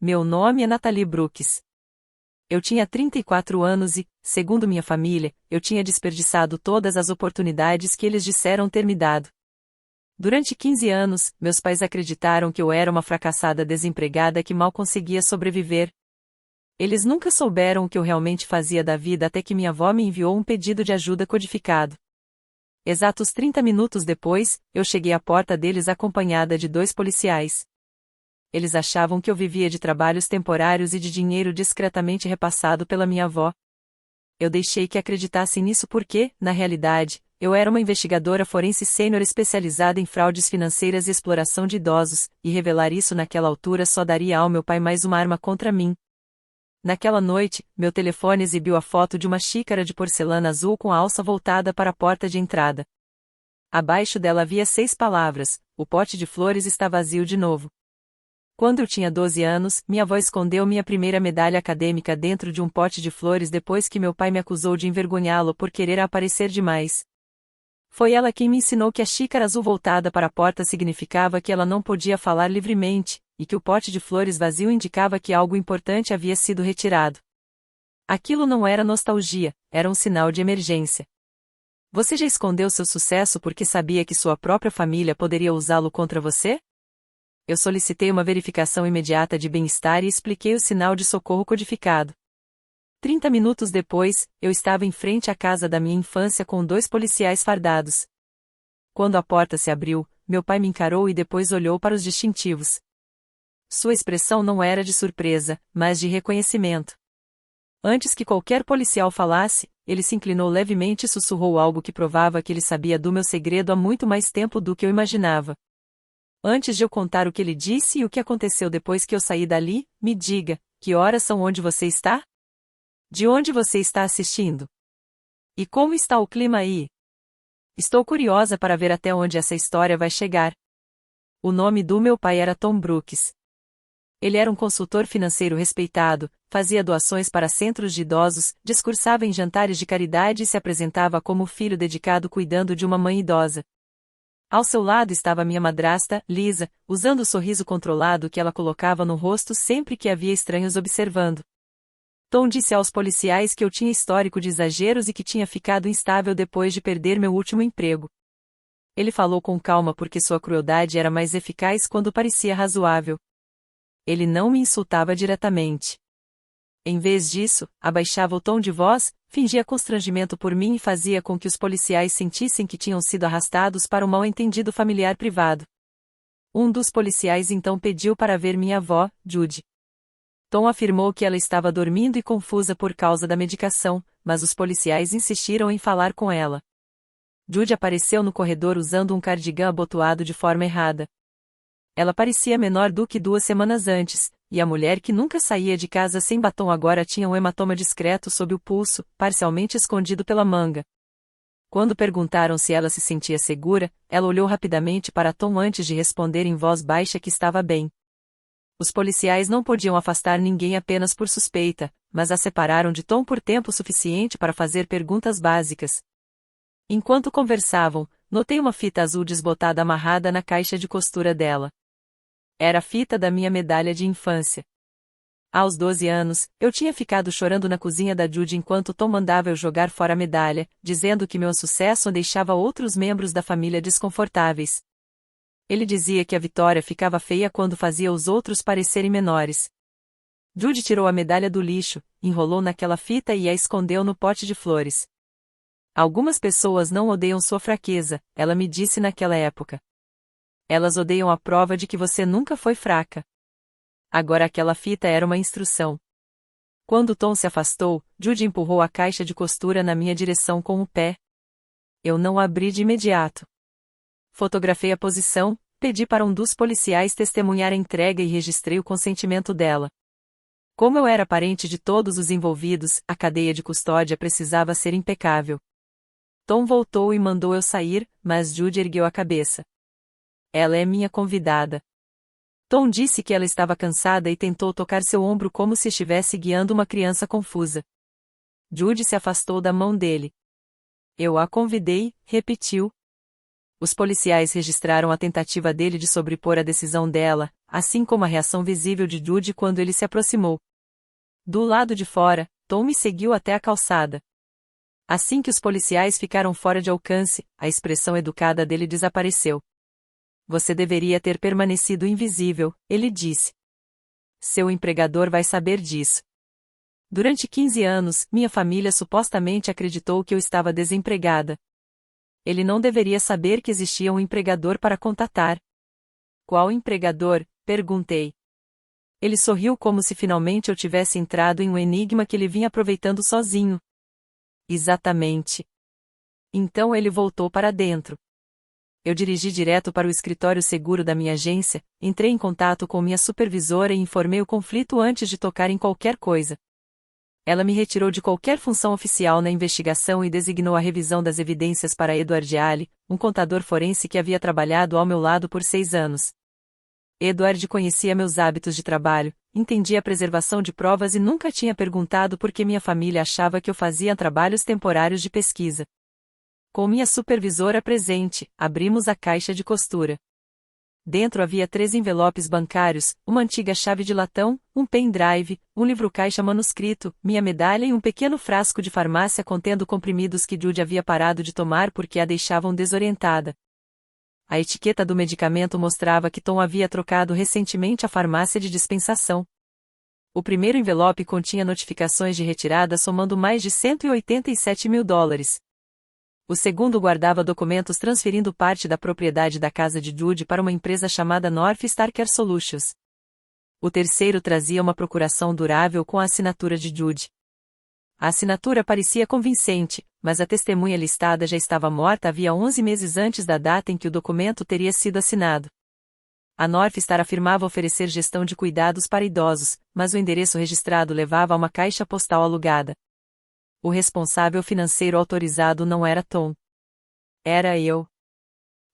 meu nome é Natalie Brooks. Eu tinha 34 anos e, segundo minha família, eu tinha desperdiçado todas as oportunidades que eles disseram ter me dado. Durante 15 anos, meus pais acreditaram que eu era uma fracassada desempregada que mal conseguia sobreviver. Eles nunca souberam o que eu realmente fazia da vida até que minha avó me enviou um pedido de ajuda codificado. Exatos 30 minutos depois, eu cheguei à porta deles acompanhada de 2 policiais. Eles achavam que eu vivia de trabalhos temporários e de dinheiro discretamente repassado pela minha avó. Eu deixei que acreditassem nisso porque, na realidade, eu era uma investigadora forense sênior especializada em fraudes financeiras e exploração de idosos, e revelar isso naquela altura só daria ao meu pai mais uma arma contra mim. Naquela noite, meu telefone exibiu a foto de uma xícara de porcelana azul com a alça voltada para a porta de entrada. Abaixo dela havia 6 palavras: o pote de flores está vazio de novo. Quando eu tinha 12 anos, minha avó escondeu minha primeira medalha acadêmica dentro de um pote de flores depois que meu pai me acusou de envergonhá-lo por querer aparecer demais. Foi ela quem me ensinou que a xícara azul voltada para a porta significava que ela não podia falar livremente, e que o pote de flores vazio indicava que algo importante havia sido retirado. Aquilo não era nostalgia, era um sinal de emergência. Você já escondeu seu sucesso porque sabia que sua própria família poderia usá-lo contra você? Eu solicitei uma verificação imediata de bem-estar e expliquei o sinal de socorro codificado. 30 minutos depois, eu estava em frente à casa da minha infância com 2 policiais fardados. Quando a porta se abriu, meu pai me encarou e depois olhou para os distintivos. Sua expressão não era de surpresa, mas de reconhecimento. Antes que qualquer policial falasse, ele se inclinou levemente e sussurrou algo que provava que ele sabia do meu segredo há muito mais tempo do que eu imaginava. Antes de eu contar o que ele disse e o que aconteceu depois que eu saí dali, me diga, que horas são onde você está? De onde você está assistindo? E como está o clima aí? Estou curiosa para ver até onde essa história vai chegar. O nome do meu pai era Tom Brooks. Ele era um consultor financeiro respeitado, fazia doações para centros de idosos, discursava em jantares de caridade e se apresentava como filho dedicado cuidando de uma mãe idosa. Ao seu lado estava minha madrasta, Lisa, usando o sorriso controlado que ela colocava no rosto sempre que havia estranhos observando. Tom disse aos policiais que eu tinha histórico de exageros e que tinha ficado instável depois de perder meu último emprego. Ele falou com calma porque sua crueldade era mais eficaz quando parecia razoável. Ele não me insultava diretamente. Em vez disso, abaixava o tom de voz, fingia constrangimento por mim e fazia com que os policiais sentissem que tinham sido arrastados para um mal-entendido familiar privado. Um dos policiais então pediu para ver minha avó, Judy. Tom afirmou que ela estava dormindo e confusa por causa da medicação, mas os policiais insistiram em falar com ela. Judy apareceu no corredor usando um cardigã abotoado de forma errada. Ela parecia menor do que 2 semanas antes, e a mulher que nunca saía de casa sem batom agora tinha um hematoma discreto sob o pulso, parcialmente escondido pela manga. Quando perguntaram se ela se sentia segura, ela olhou rapidamente para Tom antes de responder em voz baixa que estava bem. Os policiais não podiam afastar ninguém apenas por suspeita, mas a separaram de Tom por tempo suficiente para fazer perguntas básicas. Enquanto conversavam, notei uma fita azul desbotada amarrada na caixa de costura dela. Era a fita da minha medalha de infância. Aos 12 anos, eu tinha ficado chorando na cozinha da Judy enquanto Tom mandava eu jogar fora a medalha, dizendo que meu sucesso deixava outros membros da família desconfortáveis. Ele dizia que a vitória ficava feia quando fazia os outros parecerem menores. Judy tirou a medalha do lixo, enrolou naquela fita e a escondeu no pote de flores. Algumas pessoas não odeiam sua fraqueza, ela me disse naquela época. Elas odeiam a prova de que você nunca foi fraca. Agora aquela fita era uma instrução. Quando Tom se afastou, Judy empurrou a caixa de costura na minha direção com o pé. Eu não abri de imediato. Fotografei a posição, pedi para um dos policiais testemunhar a entrega e registrei o consentimento dela. Como eu era parente de todos os envolvidos, a cadeia de custódia precisava ser impecável. Tom voltou e mandou eu sair, mas Judy ergueu a cabeça. Ela é minha convidada. Tom disse que ela estava cansada e tentou tocar seu ombro como se estivesse guiando uma criança confusa. Judy se afastou da mão dele. Eu a convidei, repetiu. Os policiais registraram a tentativa dele de sobrepor a decisão dela, assim como a reação visível de Judy quando ele se aproximou. Do lado de fora, Tom me seguiu até a calçada. Assim que os policiais ficaram fora de alcance, a expressão educada dele desapareceu. Você deveria ter permanecido invisível, ele disse. Seu empregador vai saber disso. Durante 15 anos, minha família supostamente acreditou que eu estava desempregada. Ele não deveria saber que existia um empregador para contatar. Qual empregador? Perguntei. Ele sorriu como se finalmente eu tivesse entrado em um enigma que ele vinha aproveitando sozinho. Exatamente. Então ele voltou para dentro. Eu dirigi direto para o escritório seguro da minha agência, entrei em contato com minha supervisora e informei o conflito antes de tocar em qualquer coisa. Ela me retirou de qualquer função oficial na investigação e designou a revisão das evidências para Edward Ali, um contador forense que havia trabalhado ao meu lado por 6 anos. Edward conhecia meus hábitos de trabalho, entendia a preservação de provas e nunca tinha perguntado por que minha família achava que eu fazia trabalhos temporários de pesquisa. Com minha supervisora presente, abrimos a caixa de costura. Dentro havia 3 envelopes bancários, uma antiga chave de latão, um pendrive, um livro-caixa manuscrito, minha medalha e um pequeno frasco de farmácia contendo comprimidos que Judy havia parado de tomar porque a deixavam desorientada. A etiqueta do medicamento mostrava que Tom havia trocado recentemente a farmácia de dispensação. O primeiro envelope continha notificações de retirada somando mais de $187 mil. O segundo guardava documentos transferindo parte da propriedade da casa de Judy para uma empresa chamada North Star Care Solutions. O terceiro trazia uma procuração durável com a assinatura de Judy. A assinatura parecia convincente, mas a testemunha listada já estava morta havia 11 meses antes da data em que o documento teria sido assinado. A North Star afirmava oferecer gestão de cuidados para idosos, mas o endereço registrado levava a uma caixa postal alugada. O responsável financeiro autorizado não era Tom. Era eu.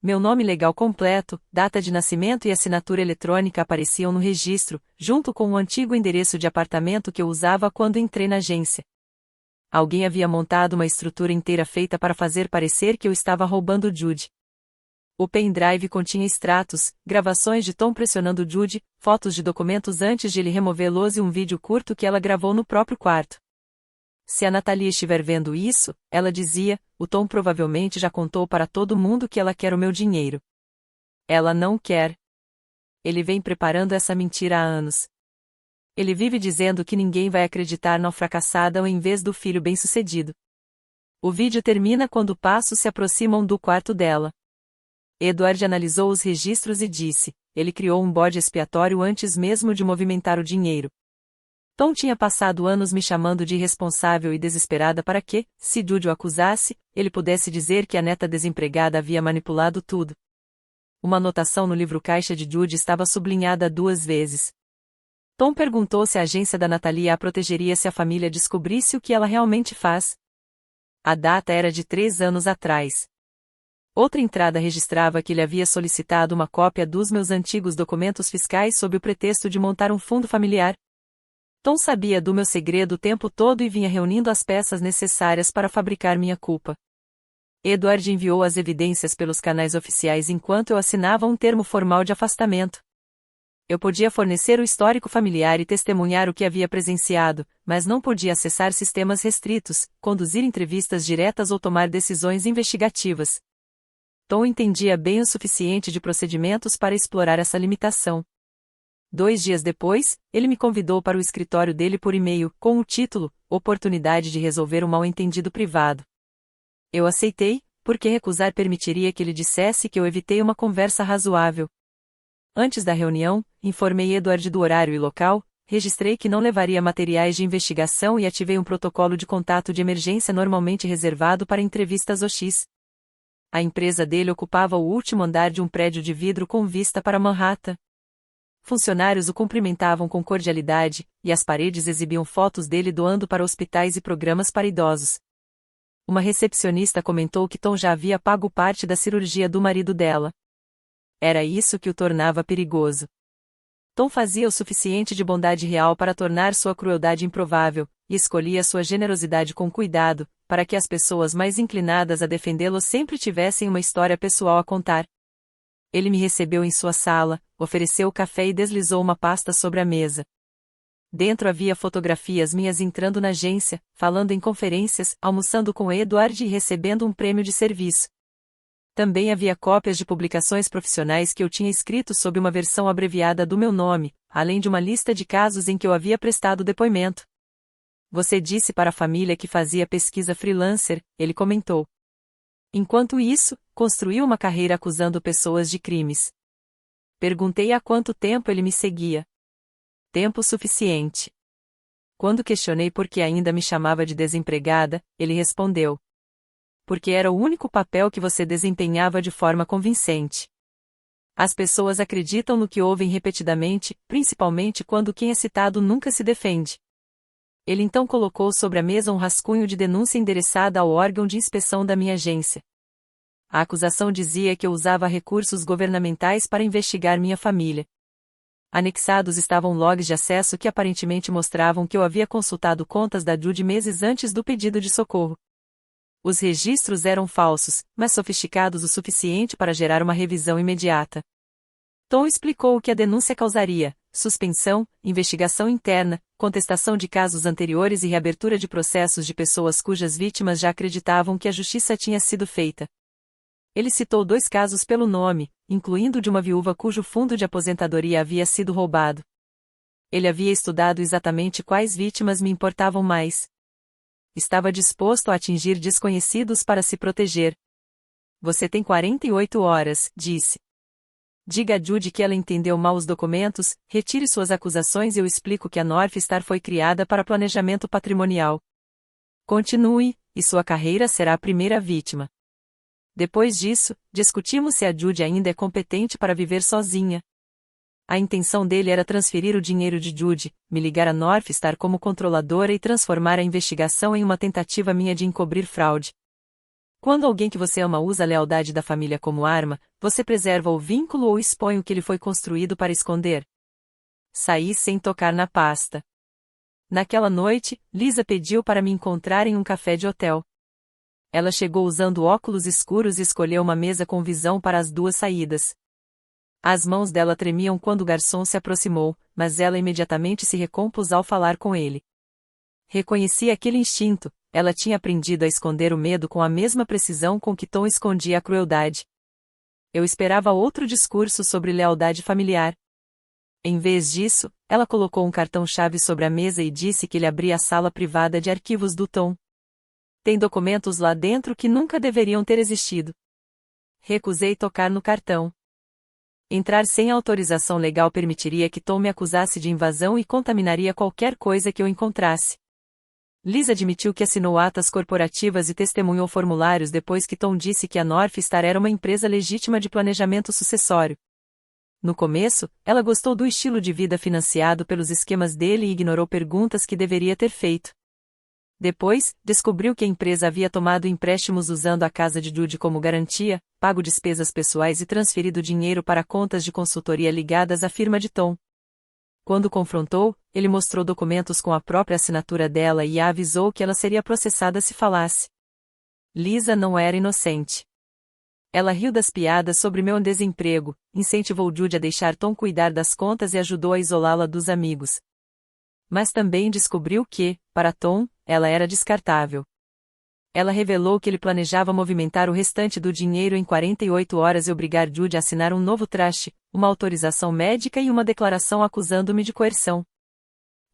Meu nome legal completo, data de nascimento e assinatura eletrônica apareciam no registro, junto com o antigo endereço de apartamento que eu usava quando entrei na agência. Alguém havia montado uma estrutura inteira feita para fazer parecer que eu estava roubando Judy. O pendrive continha extratos, gravações de Tom pressionando Judy, fotos de documentos antes de ele removê-los e um vídeo curto que ela gravou no próprio quarto. Se a Natalie estiver vendo isso, ela dizia, o Tom provavelmente já contou para todo mundo que ela quer o meu dinheiro. Ela não quer. Ele vem preparando essa mentira há anos. Ele vive dizendo que ninguém vai acreditar na fracassada em vez do filho bem-sucedido. O vídeo termina quando passos se aproximam do quarto dela. Edward analisou os registros e disse, ele criou um bode expiatório antes mesmo de movimentar o dinheiro. Tom tinha passado anos me chamando de irresponsável e desesperada para que, se Judy o acusasse, ele pudesse dizer que a neta desempregada havia manipulado tudo. Uma anotação no livro-caixa de Judy estava sublinhada 2 vezes. Tom perguntou se a agência da Natalie a protegeria se a família descobrisse o que ela realmente faz. A data era de 3 anos atrás. Outra entrada registrava que ele havia solicitado uma cópia dos meus antigos documentos fiscais sob o pretexto de montar um fundo familiar. Tom sabia do meu segredo o tempo todo e vinha reunindo as peças necessárias para fabricar minha culpa. Edward enviou as evidências pelos canais oficiais enquanto eu assinava um termo formal de afastamento. Eu podia fornecer o histórico familiar e testemunhar o que havia presenciado, mas não podia acessar sistemas restritos, conduzir entrevistas diretas ou tomar decisões investigativas. Tom entendia bem o suficiente de procedimentos para explorar essa limitação. 2 dias depois, ele me convidou para o escritório dele por e-mail, com o título, Oportunidade de resolver um mal-entendido privado. Eu aceitei, porque recusar permitiria que ele dissesse que eu evitei uma conversa razoável. Antes da reunião, informei Edward do horário e local, registrei que não levaria materiais de investigação e ativei um protocolo de contato de emergência normalmente reservado para entrevistas OX. A empresa dele ocupava o último andar de um prédio de vidro com vista para Manhattan. Funcionários o cumprimentavam com cordialidade, e as paredes exibiam fotos dele doando para hospitais e programas para idosos. Uma recepcionista comentou que Tom já havia pago parte da cirurgia do marido dela. Era isso que o tornava perigoso. Tom fazia o suficiente de bondade real para tornar sua crueldade improvável, e escolhia sua generosidade com cuidado, para que as pessoas mais inclinadas a defendê-lo sempre tivessem uma história pessoal a contar. Ele me recebeu em sua sala, ofereceu café e deslizou uma pasta sobre a mesa. Dentro havia fotografias minhas entrando na agência, falando em conferências, almoçando com Edward e recebendo um prêmio de serviço. Também havia cópias de publicações profissionais que eu tinha escrito sob uma versão abreviada do meu nome, além de uma lista de casos em que eu havia prestado depoimento. Você disse para a família que fazia pesquisa freelancer, ele comentou. Enquanto isso, construiu uma carreira acusando pessoas de crimes. Perguntei há quanto tempo ele me seguia. Tempo suficiente. Quando questionei por que ainda me chamava de desempregada, ele respondeu. Porque era o único papel que você desempenhava de forma convincente. As pessoas acreditam no que ouvem repetidamente, principalmente quando quem é citado nunca se defende. Ele então colocou sobre a mesa um rascunho de denúncia endereçada ao órgão de inspeção da minha agência. A acusação dizia que eu usava recursos governamentais para investigar minha família. Anexados estavam logs de acesso que aparentemente mostravam que eu havia consultado contas da Judy meses antes do pedido de socorro. Os registros eram falsos, mas sofisticados o suficiente para gerar uma revisão imediata. Tom explicou o que a denúncia causaria: suspensão, investigação interna, contestação de casos anteriores e reabertura de processos de pessoas cujas vítimas já acreditavam que a justiça tinha sido feita. Ele citou 2 casos pelo nome, incluindo o de uma viúva cujo fundo de aposentadoria havia sido roubado. Ele havia estudado exatamente quais vítimas me importavam mais. Estava disposto a atingir desconhecidos para se proteger. Você tem 48 horas, disse. Diga a Judy que ela entendeu mal os documentos, retire suas acusações e eu explico que a North Star foi criada para planejamento patrimonial. Continue, e sua carreira será a primeira vítima. Depois disso, discutimos se a Judy ainda é competente para viver sozinha. A intenção dele era transferir o dinheiro de Judy, me ligar a North Star como controladora e transformar a investigação em uma tentativa minha de encobrir fraude. Quando alguém que você ama usa a lealdade da família como arma, você preserva o vínculo ou expõe o que ele foi construído para esconder? Saí sem tocar na pasta. Naquela noite, Lisa pediu para me encontrar em um café de hotel. Ela chegou usando óculos escuros e escolheu uma mesa com visão para as 2 saídas. As mãos dela tremiam quando o garçom se aproximou, mas ela imediatamente se recompôs ao falar com ele. Reconheci aquele instinto, ela tinha aprendido a esconder o medo com a mesma precisão com que Tom escondia a crueldade. Eu esperava outro discurso sobre lealdade familiar. Em vez disso, ela colocou um cartão-chave sobre a mesa e disse que ele abria a sala privada de arquivos do Tom. Tem documentos lá dentro que nunca deveriam ter existido. Recusei tocar no cartão. Entrar sem autorização legal permitiria que Tom me acusasse de invasão e contaminaria qualquer coisa que eu encontrasse. Liz admitiu que assinou atas corporativas e testemunhou formulários depois que Tom disse que a North Star era uma empresa legítima de planejamento sucessório. No começo, ela gostou do estilo de vida financiado pelos esquemas dele e ignorou perguntas que deveria ter feito. Depois, descobriu que a empresa havia tomado empréstimos usando a casa de Judy como garantia, pago despesas pessoais e transferido dinheiro para contas de consultoria ligadas à firma de Tom. Quando confrontou, ele mostrou documentos com a própria assinatura dela e a avisou que ela seria processada se falasse. Lisa não era inocente. Ela riu das piadas sobre meu desemprego, incentivou Judy a deixar Tom cuidar das contas e ajudou a isolá-la dos amigos. Mas também descobriu que, para Tom, ela era descartável. Ela revelou que ele planejava movimentar o restante do dinheiro em 48 horas e obrigar Judy a assinar um novo traste, uma autorização médica e uma declaração acusando-me de coerção.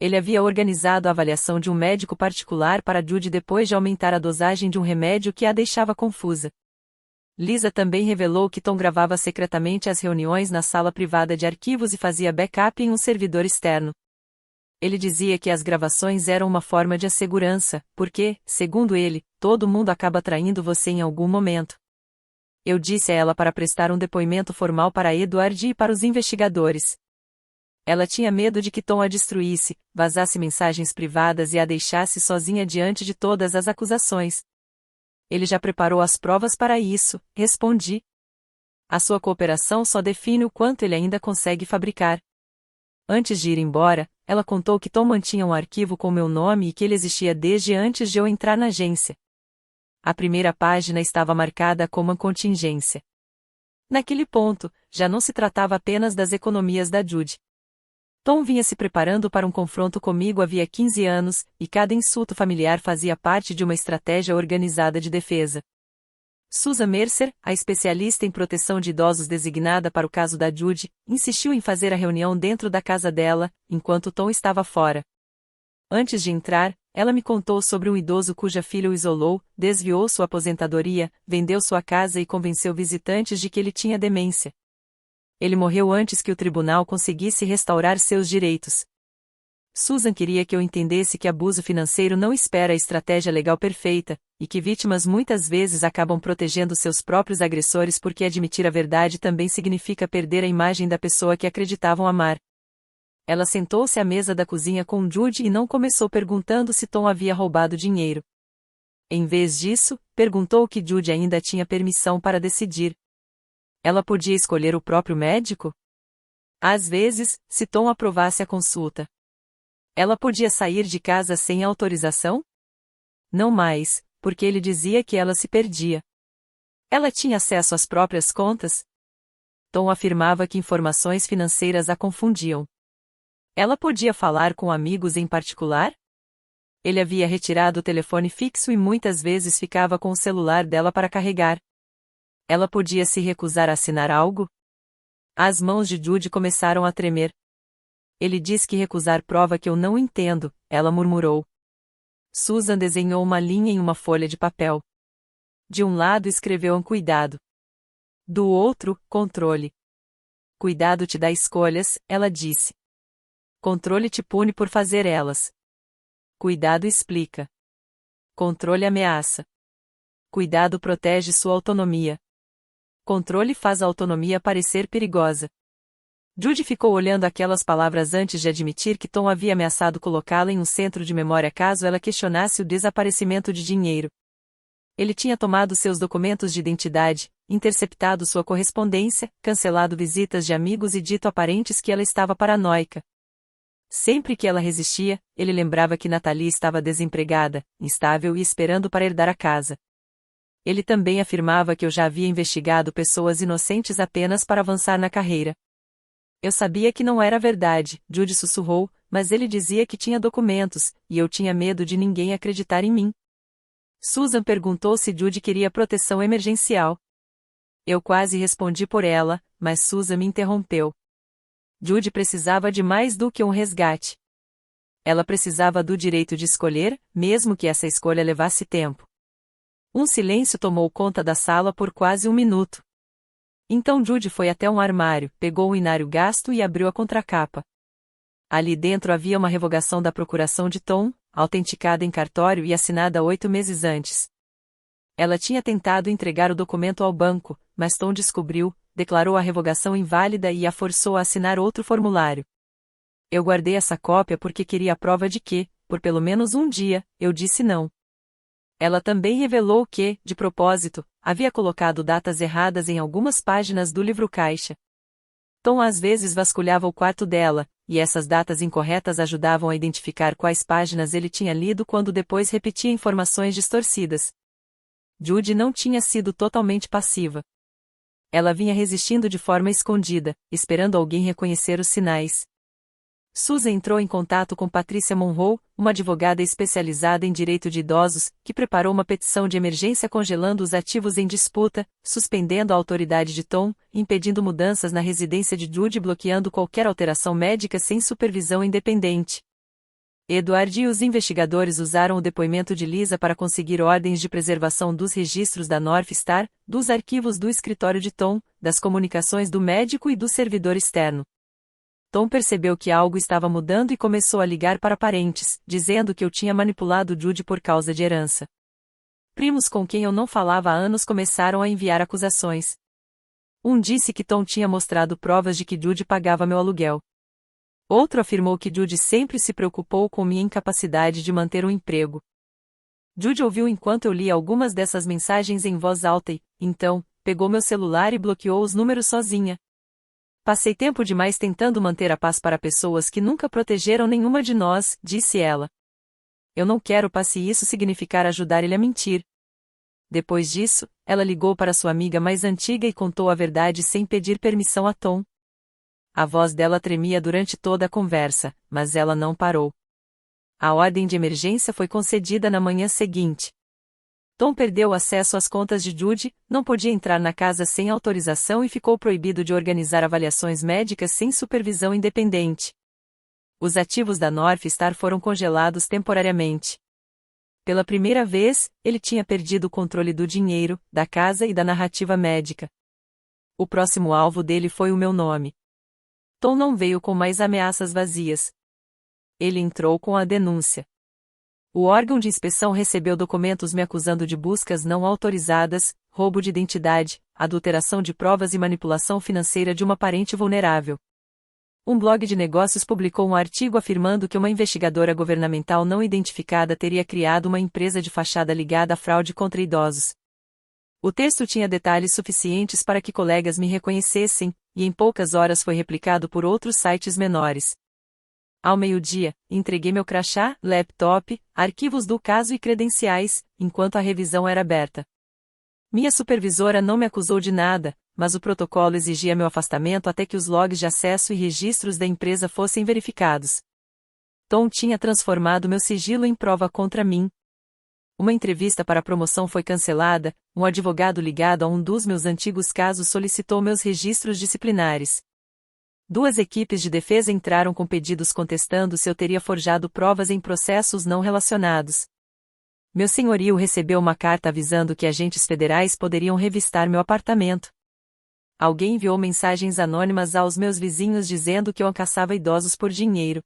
Ele havia organizado a avaliação de um médico particular para Judy depois de aumentar a dosagem de um remédio que a deixava confusa. Lisa também revelou que Tom gravava secretamente as reuniões na sala privada de arquivos e fazia backup em um servidor externo. Ele dizia que as gravações eram uma forma de segurança, porque, segundo ele, todo mundo acaba traindo você em algum momento. Eu disse a ela para prestar um depoimento formal para Edward e para os investigadores. Ela tinha medo de que Tom a destruísse, vazasse mensagens privadas e a deixasse sozinha diante de todas as acusações. Ele já preparou as provas para isso, respondi. A sua cooperação só define o quanto ele ainda consegue fabricar. Antes de ir embora, ela contou que Tom mantinha um arquivo com meu nome e que ele existia desde antes de eu entrar na agência. A primeira página estava marcada como uma contingência. Naquele ponto, já não se tratava apenas das economias da Judy. Tom vinha se preparando para um confronto comigo havia 15 anos, e cada insulto familiar fazia parte de uma estratégia organizada de defesa. Susan Mercer, a especialista em proteção de idosos designada para o caso da Judy, insistiu em fazer a reunião dentro da casa dela, enquanto Tom estava fora. Antes de entrar, ela me contou sobre um idoso cuja filha o isolou, desviou sua aposentadoria, vendeu sua casa e convenceu visitantes de que ele tinha demência. Ele morreu antes que o tribunal conseguisse restaurar seus direitos. Susan queria que eu entendesse que abuso financeiro não espera a estratégia legal perfeita, e que vítimas muitas vezes acabam protegendo seus próprios agressores porque admitir a verdade também significa perder a imagem da pessoa que acreditavam amar. Ela sentou-se à mesa da cozinha com Judy e não começou perguntando se Tom havia roubado dinheiro. Em vez disso, perguntou que Judy ainda tinha permissão para decidir. Ela podia escolher o próprio médico? Às vezes, se Tom aprovasse a consulta. Ela podia sair de casa sem autorização? Não mais, porque ele dizia que ela se perdia. Ela tinha acesso às próprias contas? Tom afirmava que informações financeiras a confundiam. Ela podia falar com amigos em particular? Ele havia retirado o telefone fixo e muitas vezes ficava com o celular dela para carregar. Ela podia se recusar a assinar algo? As mãos de Judy começaram a tremer. Ele diz que recusar prova que eu não entendo, ela murmurou. Susan desenhou uma linha em uma folha de papel. De um lado escreveu cuidado. Do outro, controle. Cuidado te dá escolhas, ela disse. Controle te pune por fazer elas. Cuidado explica. Controle ameaça. Cuidado protege sua autonomia. Controle faz a autonomia parecer perigosa. Judy ficou olhando aquelas palavras antes de admitir que Tom havia ameaçado colocá-la em um centro de memória caso ela questionasse o desaparecimento de dinheiro. Ele tinha tomado seus documentos de identidade, interceptado sua correspondência, cancelado visitas de amigos e dito a parentes que ela estava paranoica. Sempre que ela resistia, ele lembrava que Natalie estava desempregada, instável e esperando para herdar a casa. Ele também afirmava que eu já havia investigado pessoas inocentes apenas para avançar na carreira. Eu sabia que não era verdade, Judy sussurrou, mas ele dizia que tinha documentos, e eu tinha medo de ninguém acreditar em mim. Susan perguntou se Judy queria proteção emergencial. Eu quase respondi por ela, mas Susan me interrompeu. Judy precisava de mais do que um resgate. Ela precisava do direito de escolher, mesmo que essa escolha levasse tempo. Um silêncio tomou conta da sala por quase um minuto. Então Judy foi até um armário, pegou um inário gasto e abriu a contracapa. Ali dentro havia uma revogação da procuração de Tom, autenticada em cartório e assinada 8 meses antes. Ela tinha tentado entregar o documento ao banco, mas Tom descobriu, declarou a revogação inválida e a forçou a assinar outro formulário. Eu guardei essa cópia porque queria a prova de que, por pelo menos um dia, eu disse não. Ela também revelou que, de propósito, havia colocado datas erradas em algumas páginas do livro-caixa. Tom às vezes vasculhava o quarto dela, e essas datas incorretas ajudavam a identificar quais páginas ele tinha lido quando depois repetia informações distorcidas. Judy não tinha sido totalmente passiva. Ela vinha resistindo de forma escondida, esperando alguém reconhecer os sinais. Susan entrou em contato com Patricia Monroe, uma advogada especializada em direito de idosos, que preparou uma petição de emergência congelando os ativos em disputa, suspendendo a autoridade de Tom, impedindo mudanças na residência de Judy e bloqueando qualquer alteração médica sem supervisão independente. Edward e os investigadores usaram o depoimento de Lisa para conseguir ordens de preservação dos registros da North Star, dos arquivos do escritório de Tom, das comunicações do médico e do servidor externo. Tom percebeu que algo estava mudando e começou a ligar para parentes, dizendo que eu tinha manipulado Judy por causa de herança. Primos com quem eu não falava há anos começaram a enviar acusações. Um disse que Tom tinha mostrado provas de que Judy pagava meu aluguel. Outro afirmou que Judy sempre se preocupou com minha incapacidade de manter um emprego. Judy ouviu enquanto eu lia algumas dessas mensagens em voz alta e, então, pegou meu celular e bloqueou os números sozinha. Passei tempo demais tentando manter a paz para pessoas que nunca protegeram nenhuma de nós, disse ela. Eu não quero paz se isso significar ajudar ele a mentir. Depois disso, ela ligou para sua amiga mais antiga e contou a verdade sem pedir permissão a Tom. A voz dela tremia durante toda a conversa, mas ela não parou. A ordem de emergência foi concedida na manhã seguinte. Tom perdeu acesso às contas de Judy, não podia entrar na casa sem autorização e ficou proibido de organizar avaliações médicas sem supervisão independente. Os ativos da North Star foram congelados temporariamente. Pela primeira vez, ele tinha perdido o controle do dinheiro, da casa e da narrativa médica. O próximo alvo dele foi o meu nome. Tom não veio com mais ameaças vazias. Ele entrou com a denúncia. O órgão de inspeção recebeu documentos me acusando de buscas não autorizadas, roubo de identidade, adulteração de provas e manipulação financeira de uma parente vulnerável. Um blog de negócios publicou um artigo afirmando que uma investigadora governamental não identificada teria criado uma empresa de fachada ligada à fraude contra idosos. O texto tinha detalhes suficientes para que colegas me reconhecessem, e em poucas horas foi replicado por outros sites menores. Ao meio-dia, entreguei meu crachá, laptop, arquivos do caso e credenciais, enquanto a revisão era aberta. Minha supervisora não me acusou de nada, mas o protocolo exigia meu afastamento até que os logs de acesso e registros da empresa fossem verificados. Tom tinha transformado meu sigilo em prova contra mim. Uma entrevista para promoção foi cancelada, um advogado ligado a um dos meus antigos casos solicitou meus registros disciplinares. 2 equipes de defesa entraram com pedidos contestando se eu teria forjado provas em processos não relacionados. Meu senhorio recebeu uma carta avisando que agentes federais poderiam revistar meu apartamento. Alguém enviou mensagens anônimas aos meus vizinhos dizendo que eu caçava idosos por dinheiro.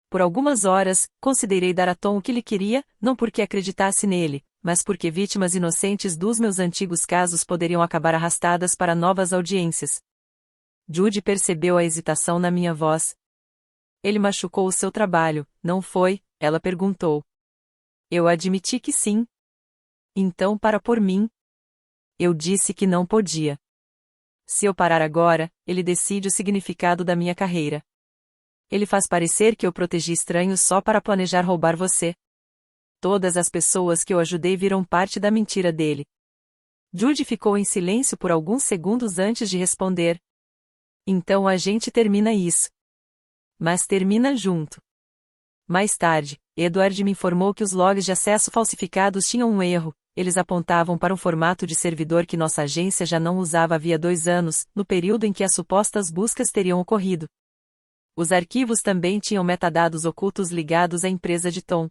Por algumas horas, considerei dar a Tom o que ele queria, não porque acreditasse nele, mas porque vítimas inocentes dos meus antigos casos poderiam acabar arrastadas para novas audiências. Judy percebeu a hesitação na minha voz. Ele machucou o seu trabalho, não foi? Ela perguntou. Eu admiti que sim. Então para por mim. Eu disse que não podia. Se eu parar agora, ele decide o significado da minha carreira. Ele faz parecer que eu protegi estranhos só para planejar roubar você. Todas as pessoas que eu ajudei viram parte da mentira dele. Judy ficou em silêncio por alguns segundos antes de responder. Então a gente termina isso. Mas termina junto. Mais tarde, Edward me informou que os logs de acesso falsificados tinham um erro. Eles apontavam para um formato de servidor que nossa agência já não usava havia 2 anos, no período em que as supostas buscas teriam ocorrido. Os arquivos também tinham metadados ocultos ligados à empresa de Tom.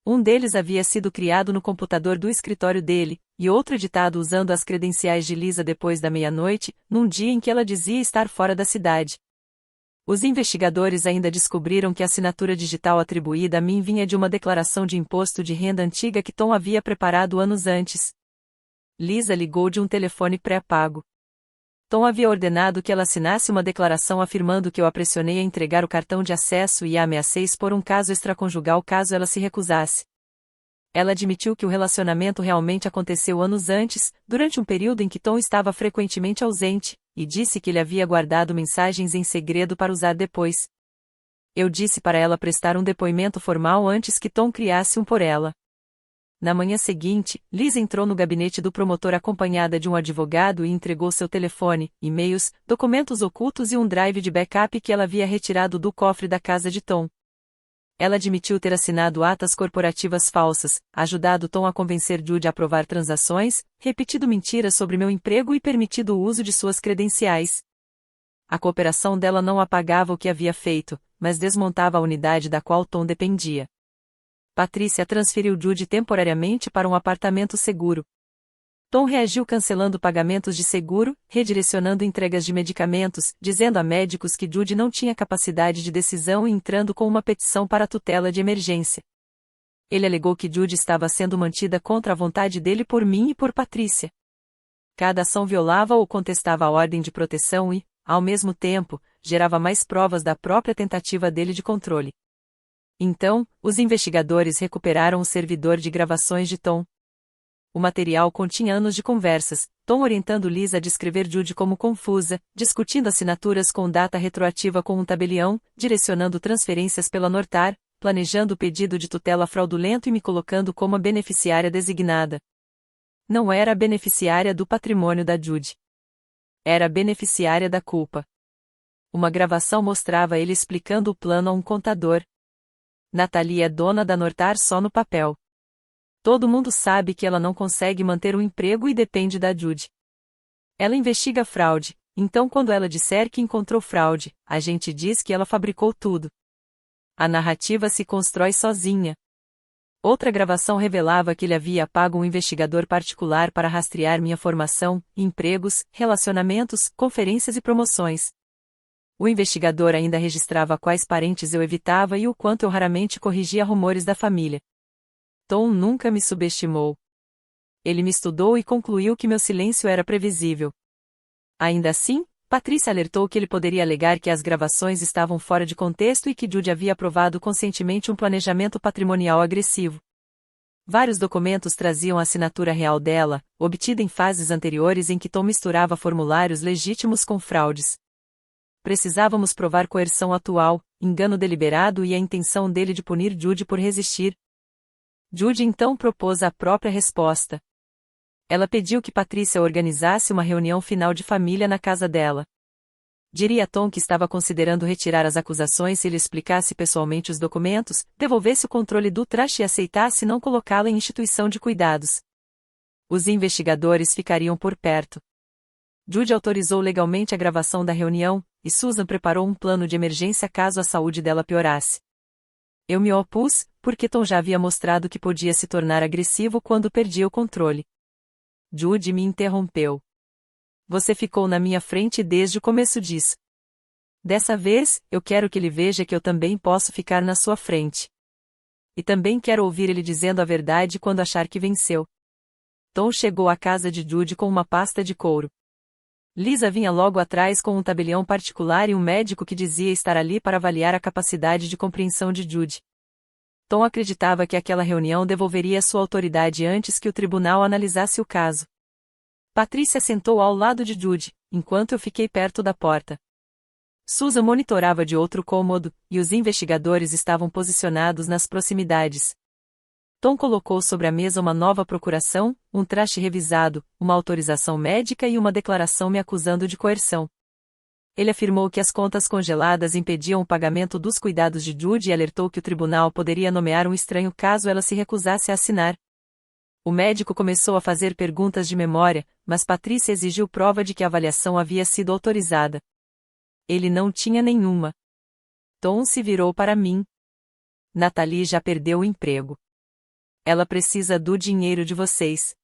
Um deles havia sido criado no computador do escritório dele, e outro editado usando as credenciais de Lisa depois da meia-noite, num dia em que ela dizia estar fora da cidade. Os investigadores ainda descobriram que a assinatura digital atribuída a mim vinha de uma declaração de imposto de renda antiga que Tom havia preparado anos antes. Lisa ligou de um telefone pré-pago. Tom havia ordenado que ela assinasse uma declaração afirmando que eu a pressionei a entregar o cartão de acesso e a ameacei expor um caso extraconjugal caso ela se recusasse. Ela admitiu que o relacionamento realmente aconteceu anos antes, durante um período em que Tom estava frequentemente ausente, e disse que ele havia guardado mensagens em segredo para usar depois. Eu disse para ela prestar um depoimento formal antes que Tom criasse um por ela. Na manhã seguinte, Liz entrou no gabinete do promotor acompanhada de um advogado e entregou seu telefone, e-mails, documentos ocultos e um drive de backup que ela havia retirado do cofre da casa de Tom. Ela admitiu ter assinado atas corporativas falsas, ajudado Tom a convencer Judy a aprovar transações, repetido mentiras sobre meu emprego e permitido o uso de suas credenciais. A cooperação dela não apagava o que havia feito, mas desmontava a unidade da qual Tom dependia. Patrícia transferiu Judy temporariamente para um apartamento seguro. Tom reagiu cancelando pagamentos de seguro, redirecionando entregas de medicamentos, dizendo a médicos que Judy não tinha capacidade de decisão e entrando com uma petição para tutela de emergência. Ele alegou que Judy estava sendo mantida contra a vontade dele por mim e por Patrícia. Cada ação violava ou contestava a ordem de proteção e, ao mesmo tempo, gerava mais provas da própria tentativa dele de controle. Então, os investigadores recuperaram o servidor de gravações de Tom. O material continha anos de conversas, Tom orientando Liz a descrever Judy como confusa, discutindo assinaturas com data retroativa com um tabelião, direcionando transferências pela Nortar, planejando o pedido de tutela fraudulento e me colocando como a beneficiária designada. Não era a beneficiária do patrimônio da Judy. Era a beneficiária da culpa. Uma gravação mostrava ele explicando o plano a um contador. Natalie é dona da Nortar só no papel. Todo mundo sabe que ela não consegue manter um emprego e depende da Judy. Ela investiga fraude, então quando ela disser que encontrou fraude, a gente diz que ela fabricou tudo. A narrativa se constrói sozinha. Outra gravação revelava que ele havia pago um investigador particular para rastrear minha formação, empregos, relacionamentos, conferências e promoções. O investigador ainda registrava quais parentes eu evitava e o quanto eu raramente corrigia rumores da família. Tom nunca me subestimou. Ele me estudou e concluiu que meu silêncio era previsível. Ainda assim, Patrícia alertou que ele poderia alegar que as gravações estavam fora de contexto e que Judy havia aprovado conscientemente um planejamento patrimonial agressivo. Vários documentos traziam a assinatura real dela, obtida em fases anteriores em que Tom misturava formulários legítimos com fraudes. Precisávamos provar coerção atual, engano deliberado e a intenção dele de punir Judy por resistir. Judy então propôs a própria resposta. Ela pediu que Patrícia organizasse uma reunião final de família na casa dela. Diria a Tom que estava considerando retirar as acusações se ele explicasse pessoalmente os documentos, devolvesse o controle do trash e aceitasse não colocá-la em instituição de cuidados. Os investigadores ficariam por perto. Judy autorizou legalmente a gravação da reunião, e Susan preparou um plano de emergência caso a saúde dela piorasse. Eu me opus, porque Tom já havia mostrado que podia se tornar agressivo quando perdia o controle. Judy me interrompeu. Você ficou na minha frente desde o começo disso. Dessa vez, eu quero que ele veja que eu também posso ficar na sua frente. E também quero ouvir ele dizendo a verdade quando achar que venceu. Tom chegou à casa de Judy com uma pasta de couro. Lisa vinha logo atrás com um tabelião particular e um médico que dizia estar ali para avaliar a capacidade de compreensão de Judy. Tom acreditava que aquela reunião devolveria sua autoridade antes que o tribunal analisasse o caso. Patrícia sentou ao lado de Judy, enquanto eu fiquei perto da porta. Susan monitorava de outro cômodo, e os investigadores estavam posicionados nas proximidades. Tom colocou sobre a mesa uma nova procuração, um traste revisado, uma autorização médica e uma declaração me acusando de coerção. Ele afirmou que as contas congeladas impediam o pagamento dos cuidados de Judy e alertou que o tribunal poderia nomear um estranho caso ela se recusasse a assinar. O médico começou a fazer perguntas de memória, mas Patrícia exigiu prova de que a avaliação havia sido autorizada. Ele não tinha nenhuma. Tom se virou para mim. Natalie já perdeu o emprego. Ela precisa do dinheiro de vocês.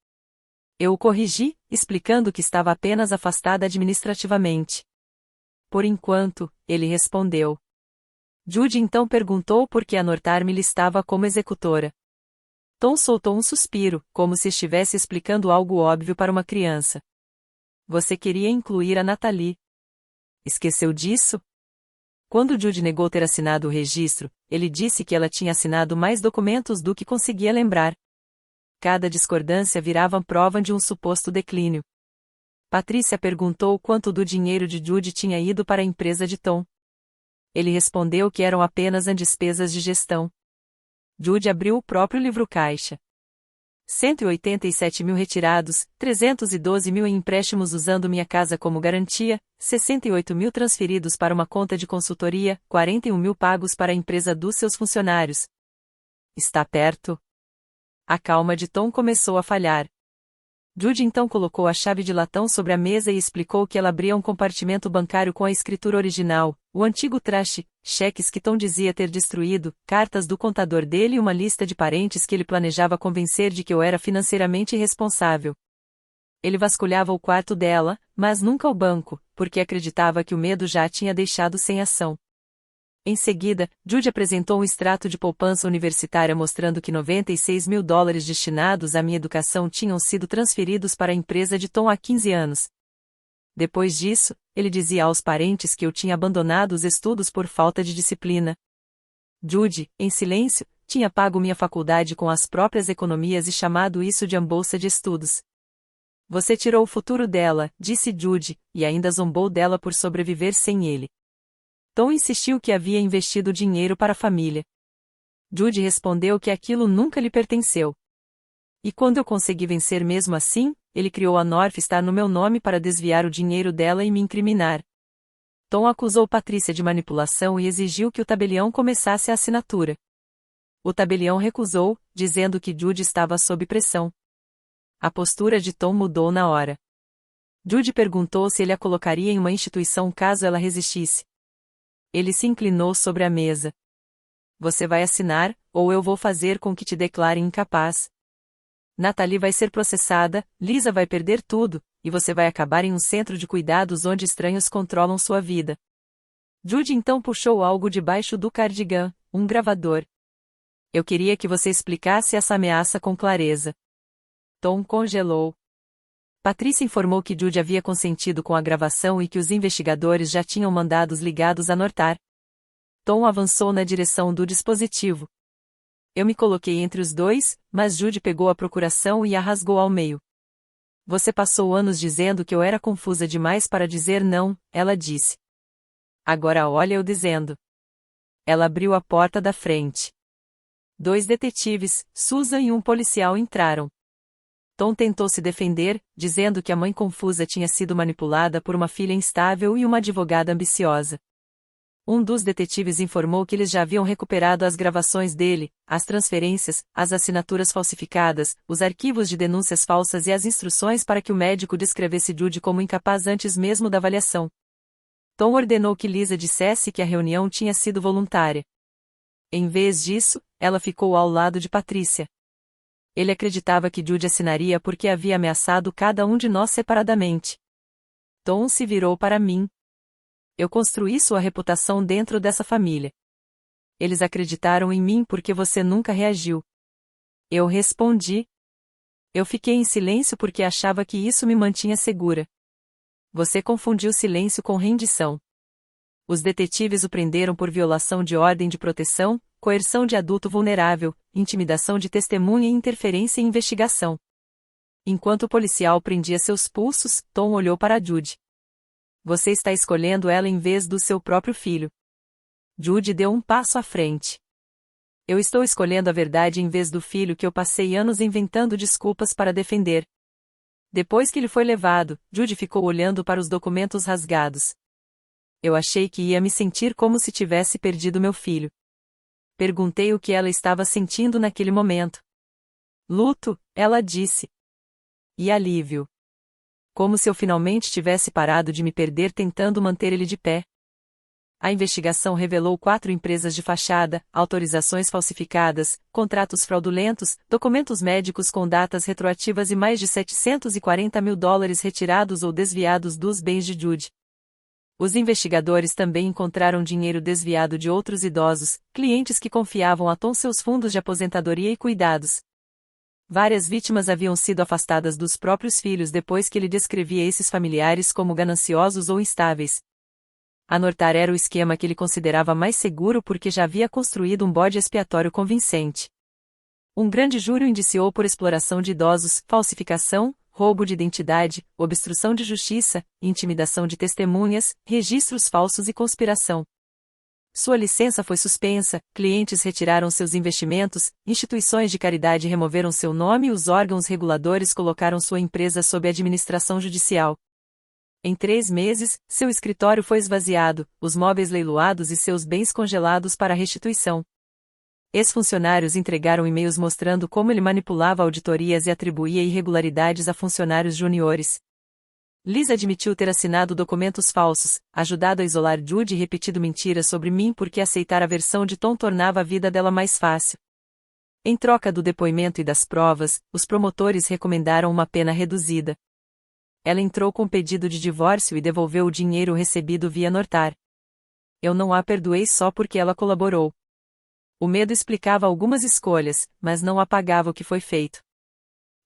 Eu o corrigi, explicando que estava apenas afastada administrativamente. Por enquanto, ele respondeu. Judy então perguntou por que a Nortar me listava como executora. Tom soltou um suspiro, como se estivesse explicando algo óbvio para uma criança. Você queria incluir a Natalie. Esqueceu disso? Quando Judy negou ter assinado o registro, ele disse que ela tinha assinado mais documentos do que conseguia lembrar. Cada discordância virava prova de um suposto declínio. Patrícia perguntou quanto do dinheiro de Judy tinha ido para a empresa de Tom. Ele respondeu que eram apenas as despesas de gestão. Judy abriu o próprio livro-caixa. 187 mil retirados, 312 mil em empréstimos usando minha casa como garantia, 68 mil transferidos para uma conta de consultoria, 41 mil pagos para a empresa dos seus funcionários. Está perto? A calma de Tom começou a falhar. Judy então colocou a chave de latão sobre a mesa e explicou que ela abria um compartimento bancário com a escritura original, o antigo traste, cheques que Tom dizia ter destruído, cartas do contador dele e uma lista de parentes que ele planejava convencer de que eu era financeiramente irresponsável. Ele vasculhava o quarto dela, mas nunca o banco, porque acreditava que o medo já a tinha deixado sem ação. Em seguida, Judy apresentou um extrato de poupança universitária mostrando que 96 mil dólares destinados à minha educação tinham sido transferidos para a empresa de Tom há 15 anos. Depois disso, ele dizia aos parentes que eu tinha abandonado os estudos por falta de disciplina. Judy, em silêncio, tinha pago minha faculdade com as próprias economias e chamado isso de bolsa de estudos. Você tirou o futuro dela, disse Judy, e ainda zombou dela por sobreviver sem ele. Tom insistiu que havia investido dinheiro para a família. Judy respondeu que aquilo nunca lhe pertenceu. E quando eu consegui vencer mesmo assim, ele criou a North Star no meu nome para desviar o dinheiro dela e me incriminar. Tom acusou Patrícia de manipulação e exigiu que o tabelião começasse a assinatura. O tabelião recusou, dizendo que Judy estava sob pressão. A postura de Tom mudou na hora. Judy perguntou se ele a colocaria em uma instituição caso ela resistisse. Ele se inclinou sobre a mesa. Você vai assinar, ou eu vou fazer com que te declarem incapaz. Natalie vai ser processada, Lisa vai perder tudo, e você vai acabar em um centro de cuidados onde estranhos controlam sua vida. Judy então puxou algo debaixo do cardigan, um gravador. Eu queria que você explicasse essa ameaça com clareza. Tom congelou. Patrícia informou que Judy havia consentido com a gravação e que os investigadores já tinham mandados ligados a Nortar. Tom avançou na direção do dispositivo. Eu me coloquei entre os dois, mas Judy pegou a procuração e a rasgou ao meio. Você passou anos dizendo que eu era confusa demais para dizer não, ela disse. Agora olha eu dizendo. Ela abriu a porta da frente. 2 detetives, Susan e um policial entraram. Tom tentou se defender, dizendo que a mãe confusa tinha sido manipulada por uma filha instável e uma advogada ambiciosa. Um dos detetives informou que eles já haviam recuperado as gravações dele, as transferências, as assinaturas falsificadas, os arquivos de denúncias falsas e as instruções para que o médico descrevesse Judy como incapaz antes mesmo da avaliação. Tom ordenou que Lisa dissesse que a reunião tinha sido voluntária. Em vez disso, ela ficou ao lado de Patrícia. Ele acreditava que Judy assinaria porque havia ameaçado cada um de nós separadamente. Tom se virou para mim. Eu construí sua reputação dentro dessa família. Eles acreditaram em mim porque você nunca reagiu. Eu respondi. Eu fiquei em silêncio porque achava que isso me mantinha segura. Você confundiu silêncio com rendição. Os detetives o prenderam por violação de ordem de proteção, coerção de adulto vulnerável, intimidação de testemunha e interferência em investigação. Enquanto o policial prendia seus pulsos, Tom olhou para Judy. Você está escolhendo ela em vez do seu próprio filho. Judy deu um passo à frente. Eu estou escolhendo a verdade em vez do filho que eu passei anos inventando desculpas para defender. Depois que ele foi levado, Judy ficou olhando para os documentos rasgados. Eu achei que ia me sentir como se tivesse perdido meu filho. Perguntei o que ela estava sentindo naquele momento. Luto, ela disse. E alívio. Como se eu finalmente tivesse parado de me perder tentando manter ele de pé. A investigação revelou 4 empresas de fachada, autorizações falsificadas, contratos fraudulentos, documentos médicos com datas retroativas e mais de $740 mil retirados ou desviados dos bens de Judy. Os investigadores também encontraram dinheiro desviado de outros idosos, clientes que confiavam a Tom seus fundos de aposentadoria e cuidados. Várias vítimas haviam sido afastadas dos próprios filhos depois que ele descrevia esses familiares como gananciosos ou instáveis. A Nortar era o esquema que ele considerava mais seguro porque já havia construído um bode expiatório convincente. Um grande júri o indiciou por exploração de idosos, falsificação, roubo de identidade, obstrução de justiça, intimidação de testemunhas, registros falsos e conspiração. Sua licença foi suspensa, clientes retiraram seus investimentos, instituições de caridade removeram seu nome e os órgãos reguladores colocaram sua empresa sob administração judicial. Em 3 meses, seu escritório foi esvaziado, os móveis leiloados e seus bens congelados para restituição. Ex-funcionários entregaram e-mails mostrando como ele manipulava auditorias e atribuía irregularidades a funcionários juniores. Lisa admitiu ter assinado documentos falsos, ajudado a isolar Judy e repetido mentiras sobre mim porque aceitar a versão de Tom tornava a vida dela mais fácil. Em troca do depoimento e das provas, os promotores recomendaram uma pena reduzida. Ela entrou com pedido de divórcio e devolveu o dinheiro recebido via Nortar. Eu não a perdoei só porque ela colaborou. O medo explicava algumas escolhas, mas não apagava o que foi feito.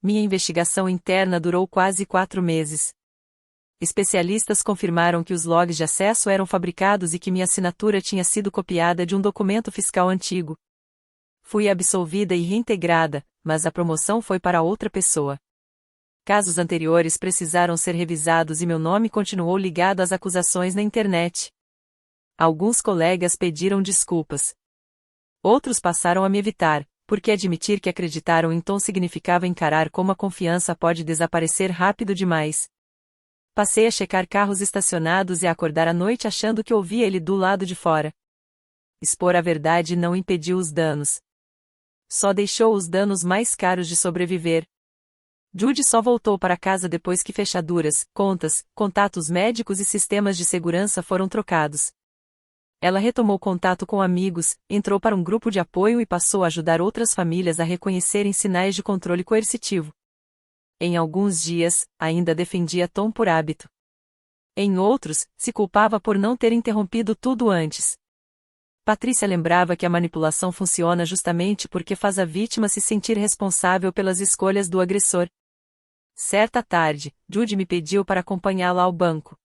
Minha investigação interna durou quase 4 meses. Especialistas confirmaram que os logs de acesso eram fabricados e que minha assinatura tinha sido copiada de um documento fiscal antigo. Fui absolvida e reintegrada, mas a promoção foi para outra pessoa. Casos anteriores precisaram ser revisados e meu nome continuou ligado às acusações na internet. Alguns colegas pediram desculpas. Outros passaram a me evitar, porque admitir que acreditaram em Tom significava encarar como a confiança pode desaparecer rápido demais. Passei a checar carros estacionados e a acordar à noite achando que ouvia ele do lado de fora. Expor a verdade não impediu os danos. Só deixou os danos mais caros de sobreviver. Judy só voltou para casa depois que fechaduras, contas, contatos médicos e sistemas de segurança foram trocados. Ela retomou contato com amigos, entrou para um grupo de apoio e passou a ajudar outras famílias a reconhecerem sinais de controle coercitivo. Em alguns dias, ainda defendia Tom por hábito. Em outros, se culpava por não ter interrompido tudo antes. Patrícia lembrava que a manipulação funciona justamente porque faz a vítima se sentir responsável pelas escolhas do agressor. Certa tarde, Judy me pediu para acompanhá-la ao banco.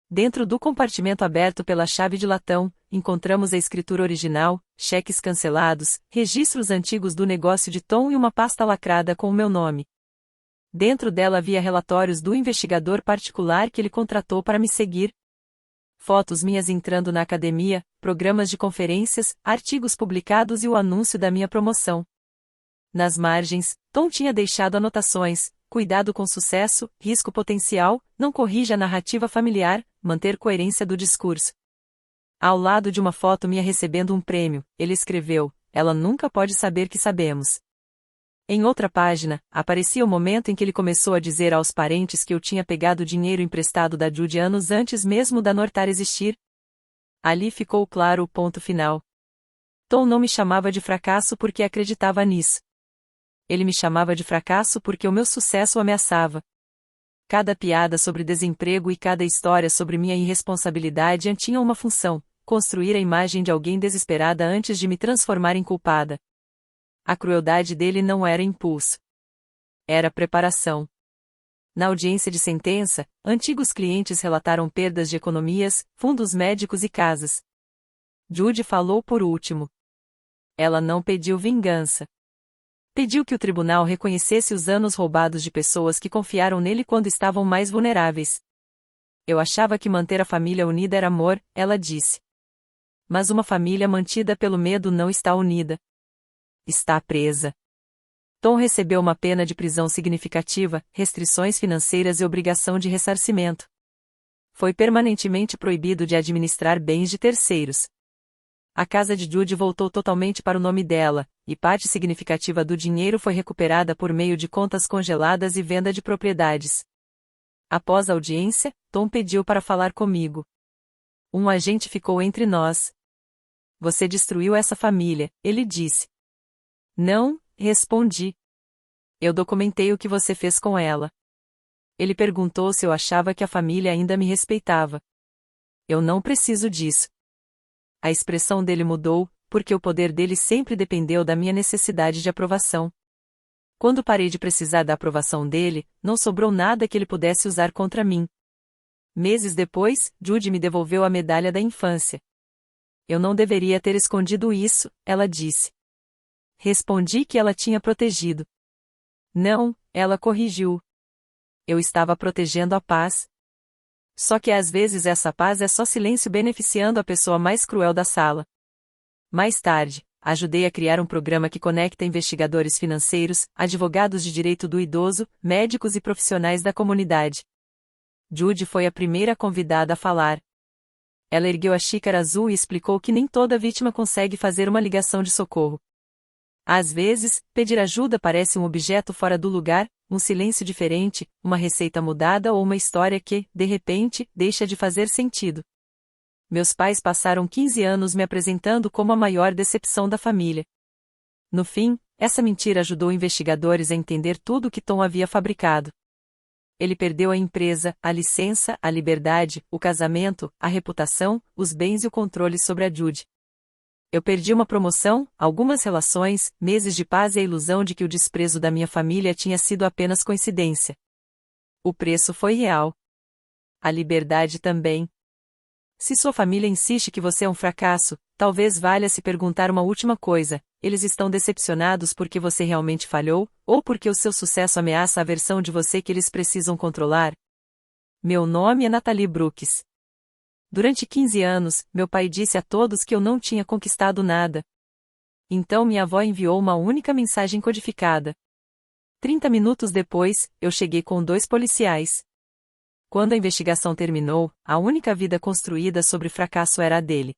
Dentro do compartimento aberto pela chave de latão, encontramos a escritura original, cheques cancelados, registros antigos do negócio de Tom e uma pasta lacrada com o meu nome. Dentro dela havia relatórios do investigador particular que ele contratou para me seguir. Fotos minhas entrando na academia, programas de conferências, artigos publicados e o anúncio da minha promoção. Nas margens, Tom tinha deixado anotações: cuidado com sucesso, risco potencial, não corrija a narrativa familiar, manter coerência do discurso. Ao lado de uma foto minha recebendo um prêmio, ele escreveu: ela nunca pode saber que sabemos. Em outra página, aparecia o momento em que ele começou a dizer aos parentes que eu tinha pegado dinheiro emprestado da Judy anos antes mesmo da Nortar existir. Ali ficou claro o ponto final. Tom não me chamava de fracasso porque acreditava nisso. Ele me chamava de fracasso porque o meu sucesso o ameaçava. Cada piada sobre desemprego e cada história sobre minha irresponsabilidade tinha uma função: construir a imagem de alguém desesperada antes de me transformar em culpada. A crueldade dele não era impulso. Era preparação. Na audiência de sentença, antigos clientes relataram perdas de economias, fundos médicos e casas. Judy falou por último. Ela não pediu vingança. Pediu que o tribunal reconhecesse os anos roubados de pessoas que confiaram nele quando estavam mais vulneráveis. Eu achava que manter a família unida era amor, ela disse. Mas uma família mantida pelo medo não está unida. Está presa. Tom recebeu uma pena de prisão significativa, restrições financeiras e obrigação de ressarcimento. Foi permanentemente proibido de administrar bens de terceiros. A casa de Judy voltou totalmente para o nome dela, e parte significativa do dinheiro foi recuperada por meio de contas congeladas e venda de propriedades. Após a audiência, Tom pediu para falar comigo. Um agente ficou entre nós. Você destruiu essa família, ele disse. Não, respondi. Eu documentei o que você fez com ela. Ele perguntou se eu achava que a família ainda me respeitava. Eu não preciso disso. A expressão dele mudou, porque o poder dele sempre dependeu da minha necessidade de aprovação. Quando parei de precisar da aprovação dele, não sobrou nada que ele pudesse usar contra mim. Meses depois, Judy me devolveu a medalha da infância. Eu não deveria ter escondido isso, ela disse. Respondi que ela tinha protegido. Não, ela corrigiu. Eu estava protegendo a paz. Só que às vezes essa paz é só silêncio beneficiando a pessoa mais cruel da sala. Mais tarde, ajudei a criar um programa que conecta investigadores financeiros, advogados de direito do idoso, médicos e profissionais da comunidade. Judy foi a primeira convidada a falar. Ela ergueu a xícara azul e explicou que nem toda vítima consegue fazer uma ligação de socorro. Às vezes, pedir ajuda parece um objeto fora do lugar, um silêncio diferente, uma receita mudada ou uma história que, de repente, deixa de fazer sentido. Meus pais passaram 15 anos me apresentando como a maior decepção da família. No fim, essa mentira ajudou investigadores a entender tudo o que Tom havia fabricado. Ele perdeu a empresa, a licença, a liberdade, o casamento, a reputação, os bens e o controle sobre a Judy. Eu perdi uma promoção, algumas relações, meses de paz e a ilusão de que o desprezo da minha família tinha sido apenas coincidência. O preço foi real. A liberdade também. Se sua família insiste que você é um fracasso, talvez valha se perguntar uma última coisa: eles estão decepcionados porque você realmente falhou, ou porque o seu sucesso ameaça a versão de você que eles precisam controlar? Meu nome é Natalie Brooks. Durante 15 anos, meu pai disse a todos que eu não tinha conquistado nada. Então minha avó enviou uma única mensagem codificada. 30 minutos depois, eu cheguei com 2 policiais. Quando a investigação terminou, a única vida construída sobre fracasso era a dele.